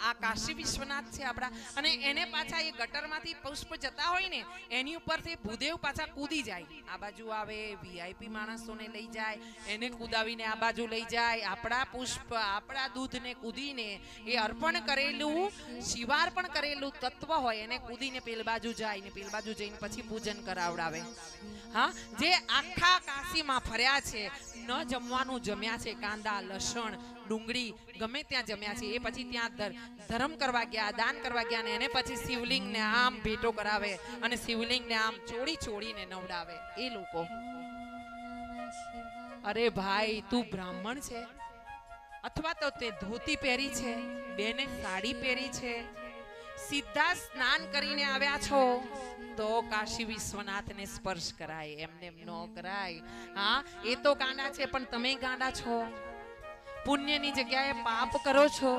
આ કાશી વિશ્વનાથ છે આપણા, અને એને પાછા એ ગટરમાંથી પુષ્પ જતા હોય ને એની ઉપરથી ભૂદેવ પાછા કૂદી જાય, આ બાજુ આવે, વીઆઈપી માણસોને લઈ જાય, એને કૂદાવીને આ બાજુ લઈ જાય, આપણા પુષ્પ આપણા દૂધને કૂદીને એ અર્પણ કરેલું શિવાર્પણ કરેલું તત્વ હોય એને કૂદીને પેલ બાજુ જાય ને પેલ બાજુ જઈને પછી પૂજન કરાવડાવે. હા, જે આખા કાશીમાં ફર્યા છે, ન જમવાનું જમ્યા છે, કાંદા લસણ ડુંગળી ગમે ત્યાં જમ્યા છે, એ પછી ત્યાં ધર્મ કરવા ગયા, દાન કરવા ગયા, ને એને પછી શિવલિંગને આમ ભેટો કરાવે અને શિવલિંગને આમ ચોળીને નવડાવે એ લોકો. અરે ભાઈ, તું બ્રાહ્મણ છે અથવા તો તે ધોતી પહેરી છે, બેને સાડી પહેરી છે, સીધા સ્નાન કરીને આવ્યા છો તો કાશી વિશ્વનાથને સ્પર્શ કરાય, એમને ન કરાય. હા, એ તો ગાંડા છે પણ તમે ગાંડા છો, પુણ્યની જગ્યાએ પાપ કરો છો,